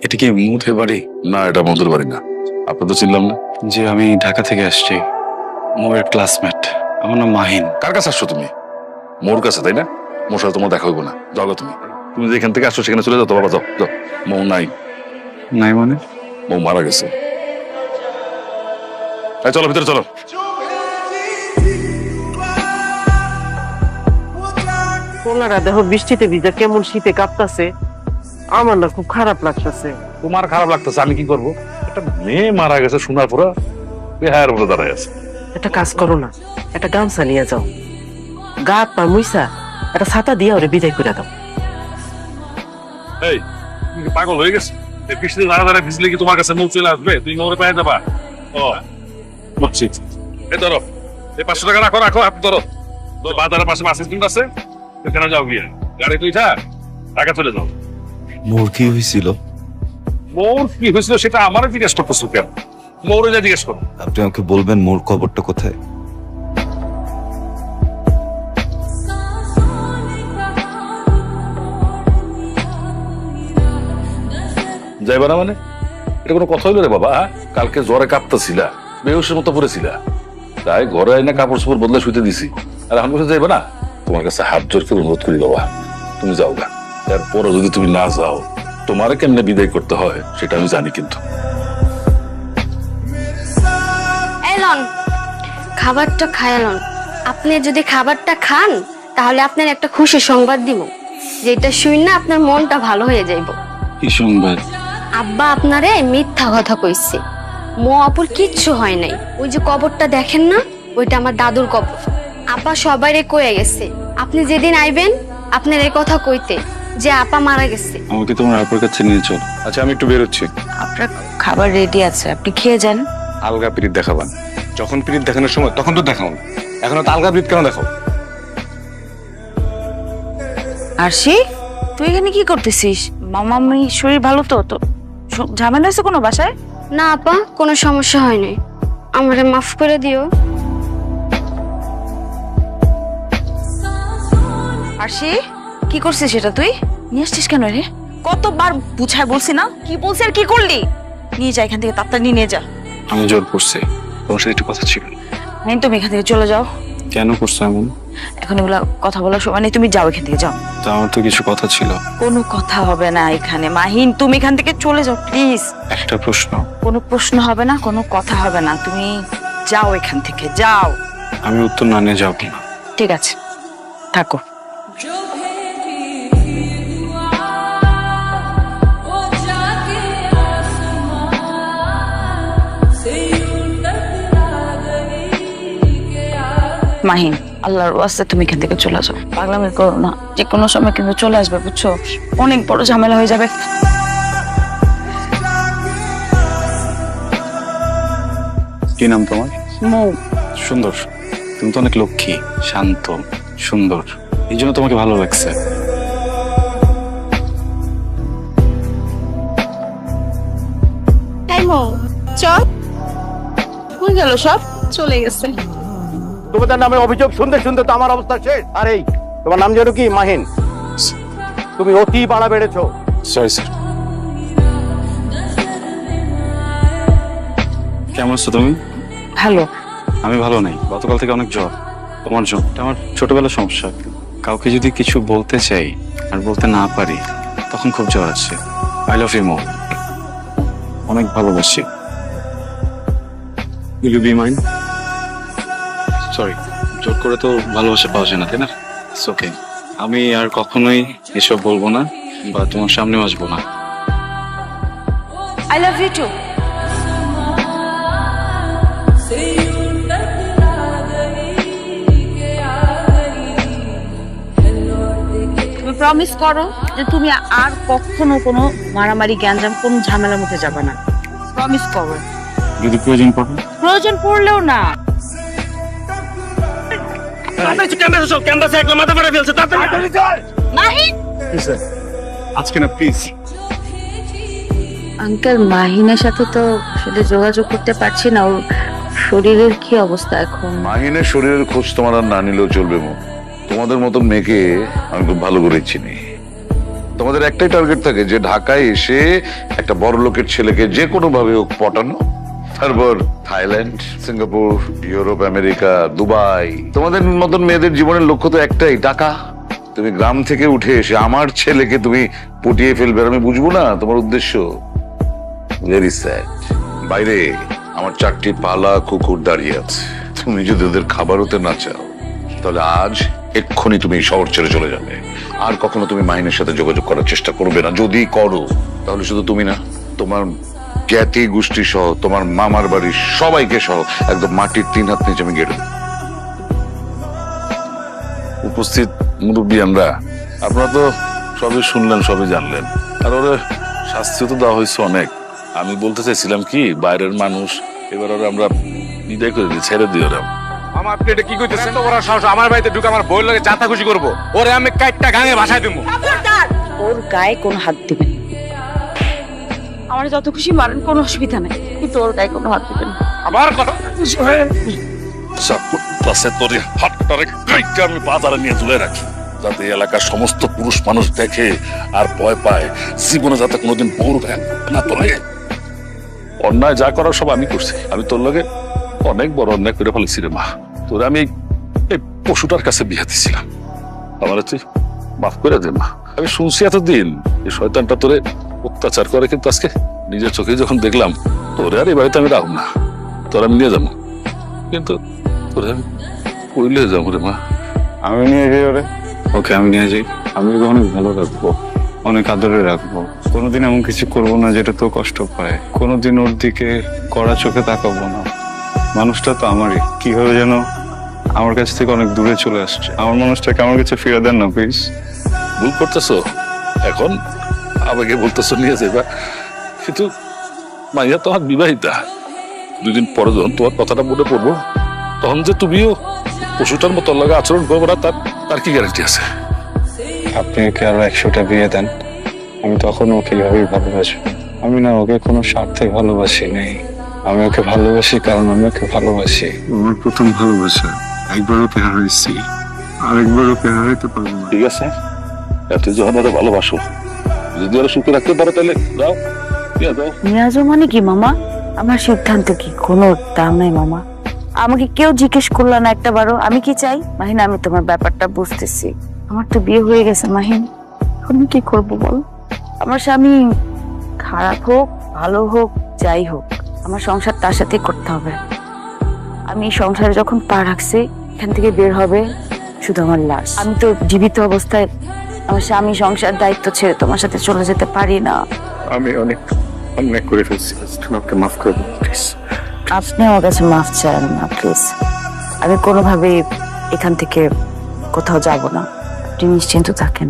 এটা কি মুথের বাড়ি? না, এটা মধুর বাড়ি না। আপনি তো চিনলাম না। যে আমি ঢাকা থেকে আসছি, মোয়ের ক্লাসমেট। আমার নাম মাহিন। কার কাছে আসছো তুমি? মোর কাছে, তাই না? মোর সাথে তোমার দেখা হইব না, যাও গো তুমি। তুমি যেখান থেকে আসছো সেখানে চলে যাও তো বাবা, যাও যাও। মৌ নাই। নাই মানে? মৌ মারা গেছে। এই চলো ভিতরে চলো। পোলারা দেখো বৃষ্টিতে ভিজা কেমন শীতে কাঁপতাছে, আমার না খুব খারাপ লাগতেছে। তোমার খারাপ লাগতেছে, আমি কি করবো? একটা মেয়ে মারা গেছে শোনার পরে বেহায়ের বলে দাঁড়ায় আছে। একটা কাজ করো না, একটা গামছা নিয়ে যাও, গা হাত পা মুইসা একটা ছাতা দিয়ে ওরে বিদায় করে দাও। এই তুমি কি পাগল হয়ে গেছে? এই বৃষ্টিতে দাঁড়া ভিজলে কি তোমার কাছে মৌ চলে আসবে? তুমি মৌরে পায়ে যাবা? ও বুঝছি। এই ধরো, এই 500 টাকা রাখো রাখো, আপনি ধরো। বাজারের পাশে বাস স্ট্যান্ড আছে, ওখানে যাও গিয়ে গাড়ি তুই টাকা চলে যাও। মোর কি হয়েছিল? মৌর কি হয়েছিল সেটা আমারও জিজ্ঞেস করতেছো কেন? মৌরে যা জিজ্ঞেস করো। আপনি আমাকে বলবেন মোর কবরটা কোথায়? যাইবা না মানে? এটা কোনো কথা হইলো রে বাবা? কালকে জ্বরে কাঁপতেছিলা, বেহুশের মতো পড়েছিলা, তাই ঘরে আইনা কাপড় চোপড় বদলে শুতে দিছি। আর এখন বসে যাইবা না? তোমার কাছে হাত জোর করে অনুরোধ করি বাবা, তুমি যাও গা। এরপরও যদি তুমি না যাও, তোমার কেমনে বিদায় করতে হয় সেটা আমি জানি। কিন্তু এলন, খাবারটা খায়ালন। আপনি যদি খাবারটা খান তাহলে আপনার একটা খুশি সংবাদ দিব, যেটা শুই না আপনার মনটা ভালো হয়ে যাইব। কি সংবাদ? আব্বা আপনারে মিথ্যা কথা কইছে, মো আপুর কিচ্ছু হয় নাই। ওই যে কবরটা দেখেন না, ওইটা আমার দাদুর কবর। আপা সবাইরে কয়ে গেছে আপনি যেদিন আইবেন আপনার এই কথা কইতে যে আপা মারা গেছে। আমাকে তোমার আপুর কাছে নিয়ে চলো। আচ্ছা আমি একটু বেরোচ্ছি। আপনার খাবার রেডি আছে, আপনি খেয়ে যান। আলগা পিরিত দেখাবান। যখন পিরিত দেখানোর সময় তখন তো দেখাও না, এখন তো আলগা পিরিত কেন দেখাও? আরশি, তুই এখানে কি করতেছিস? মামামি শরীর ভালো তো? তো ঝামেলা হয়েছে কোনো বাসায়? না আপা, কোনো সমস্যা হয় নাই, আমারে মাফ করে দিও। আরশি, কি করছিস সেটা তুই নিয়ে আসছিস কেন রে? কতবার বুঝায় বলছি না, কি বলছি আর কি করলি? নিয়ে যা এখান থেকে, তাড়াতাড়ি নিয়ে যা। আমি জোর করছি, তোমার সাথে একটু কথা ছিল। হ্যাঁ, তুমি এখান থেকে চলে যাও। কেন করছো এমন? এখন এগুলা কথা বলার সময় নেই, তুমি যাও এখান থেকে, যাও। তো আমার তো কিছু কথা ছিল। কোনো কথা হবে না এখানে মাহিন, তুমি এখান থেকে চলে যাও প্লিজ। একটা প্রশ্ন। কোনো প্রশ্ন হবে না, কোনো কথা হবে না, তুমি যাও এখান থেকে, যাও। আমি উত্তর না নিয়ে যাবো না। ঠিক আছে, থাকো। মাহিন, আল্লাহর ওয়াস্তে তুমি এখান থেকে চলে যাও, পাগলামি করো না। যে কোনো সময় কিন্তু চলে আসবে, বুঝছো? অনেক বড় ঝামেলা হয়ে যাবে। কি নাম তোমার? মৌ। সুন্দর। তুমি তো অনেক লক্ষ্মী, শান্ত, সুন্দর, এই জন্য তোমাকে ভালো লাগছে। তাই মো চল, কই গেল সব? চলে গেছে। তোমাদের নামে অভিযোগ শুনতে শুনতে তো আমার অবস্থা শেষ। আর এই তোমার নাম যেন কি? মাহিন। তুমি অতি বাড়া বেড়েছো। Sorry sir. কেমন আছো তুমি? ভালো। আমি ভালো নেই, গতকাল থেকে অনেক জ্বর। তোমার জ্বর? এটা আমার ছোটবেলার সমস্যা। কাউকে যদি কিছু বলতে চাই আর বলতে না পারি তখন খুব জ্বর আসছে। আই লাভ ইউ মৌ, অনেক ভালোবাসি। Will you be mine? Sorry, জোর করে তো ভালোবাসা পাওয়া যায় না, তাই না? It's okay. আমি আর কখনোই এসব বলবো না বা তোমার সামনেও আসবো না। I love you too. তুমি প্রমিস করো যে তুমি আর কখনো কোনো মারামারি, গ্যাঞ্জাম, কোনো ঝামেলার মধ্যে যাবে না। প্রমিস করো। যদি প্রয়োজন পড়ে? প্রয়োজন পড়লেও না। মাহিন, আজকে না প্লিজ। আঙ্কেল, মাহিনের সাথে তো আসলে যোগাযোগ করতে পারছি না। ওর শরীরের কি অবস্থা এখন? মাহিনের শরীরের খোঁজ তোমার আর না নিলেও চলবে মো। তোমাদের মতন মেয়েকে আমি খুব ভালো করে চিনি। তোমাদের একটাই টার্গেট থাকে যে ঢাকায় এসে একটা বড় লোকের ছেলেকে যে কোনো ভাবে হোক পটানো, তারপর Thailand, Singapore, Europe, America, Dubai. তোমাদের মতন মেয়েদের জীবনের লক্ষ্য তো একটাই, টাকা। তুমি গ্রাম থেকে উঠে এসে আমার ছেলেকে তুমি পটিয়ে ফেলবে, আর আমি বুঝবো না তোমার উদ্দেশ্য। Very sad. বাইরে আমার 4টি পালা কুকুর দাঁড়িয়ে আছে, তুমি যদি ওদের খাবার হতে না চাও তাহলে আজ এক্ষুনি তুমি এই শহর ছেড়ে চলে যাবে। আর কখনো তুমি মাহিনের সাথে যোগাযোগ করার চেষ্টা করবে না। যদি করো তাহলে শুধু তুমি না, তোমার জ্ঞাতি গোষ্ঠী সহ, তোমার মামার বাড়ির সবাইকে সহ একদম মাটির 3 হাত নিচে আমি গেড়ে দেব। উপস্থিত মুরব্বী, আপনারা তো সবই শুনলেন, সবই জানলেন, আর ওরা শাস্তিও তো দেওয়া হয়েছে অনেক। আমি বলতে চাইছিলাম কি, বাইরের মানুষ এবার ওরা আমরা বিদায় করে দিই, ছেড়ে দিই ওরা। আমার আপনি এটা কি কইতেছেন? তো ওরা সাহস আমার বাড়িতে ঢুকে আমার বউয়ের লগে চাতা খুশি করবো, ওরে আমি কাইটটা গাঙে ভাষায় দিব। ওর গায়ে কোনো হাত দিবেন। আমার যত খুশি মারেন, কোনো অসুবিধা নেই, কিন্তু ওর গায়ে কোনো হাত দিবেন। আবার কথা আমি বাজারে নিয়ে তুলে রাখি, যাতে এলাকার সমস্ত পুরুষ মানুষ দেখে আর ভয় পায়, জীবনে যাতে কোনোদিন বউর গায়ে না তোলে। অন্যায় যা করার সব আমি করছি। আমি তোর লগে অনেক বড় অন্যায় করে ফেলেছি রে মা। তোরে আমি এই পশুটার কাছে বিয়ে দিছিলাম, আমার তুই মাফ করে দে মা। আমি শুনছি এতদিন এই শয়তানটা তোরে অত্যাচার করে, কিন্তু আজকে নিজের চোখে যখন দেখলাম তোরে আর এই বাড়িতে আমি রাখব না, তোর আমি নিয়ে যাবো, কিন্তু তোরে আমি কইলে যাবো রে মা। আমি নিয়ে যাই ওরে, ওকে আমি নিয়ে যাই। আমি ওকে অনেক ভালো রাখবো, অনেক আদরে রাখবো। কোনোদিন এমন কিছু করবো না যেটা তো কষ্ট পায়। কোনোদিন ওর দিকে কড়া চোখে তাকাবো না। মানুষটা তো আমারই, কিভাবে যেন আমার কাছ থেকে অনেক দূরে চলে আসছে। আমার মানুষটাকে আমার কাছে ফিরে দেন না প্লিজ। ভুল করতেছো, এখন আমাকে বলতেছো নিয়ে যাবা, কিন্তু মাইয়া তোমার বিবাহিতা। 2 দিন পরে যখন তোমার কথাটা মনে পড়বো, তখন যে তুমিও পশুটার মতো লাগে আচরণ করবো না, তার কি গ্যারান্টি আছে? আপনি ওকে আরো 100টা বিয়ে দেন, আমি তখন ওকে এভাবেই ভালোবাসবো। আমি না ওকে কোনো স্বার্থে ভালোবাসি নেই, আমি ওকে ভালোবাসি কারণ আমি ওকে ভালোবাসি। আমার প্রথম ভালোবাসা, একবার ওকে হারাইছি, আরেকবার ওকে হারাইতে পারবো না। ঠিক আছে, এত যখন ওরা ভালোবাসো, যদি ওরা সুখে রাখতে পারো তাহলে দাও, নিয়ে দাও। নিয়াজো মানে কি মামা? আমার সিদ্ধান্ত কি কোনো দাম নাই মামা। আমাকে কেউ জিজ্ঞেস করলো না একটা বারও আমি কি চাই। মাহিন, আমি তোমার ব্যাপারটা বুঝতেছি, আমার তো বিয়ে হয়ে গেছে মাহিন, এখন আমি কি করবো বল? আমার স্বামী খারাপ হোক ভালো হোক যাই হোক, আমার সংসার তার সাথে করতে হবে। আমি এই সংসারে যখন পা রাখছি, এখান থেকে বের হবে শুধু আমার লাশ। আমি তো জীবিত অবস্থায় আমার স্বামী সংসার দায়িত্ব ছেড়ে তোমার সাথে চলে যেতে পারি না। আমি অনেক অন্যায় করে ফেলছি, আমাকে মাফ করে দিন প্লিজ। আপনি আমার কাছে মাফ চান না প্লিজ। আমি কোনোভাবেই এখান থেকে কোথাও যাব না, আপনি নিশ্চিন্ত থাকেন।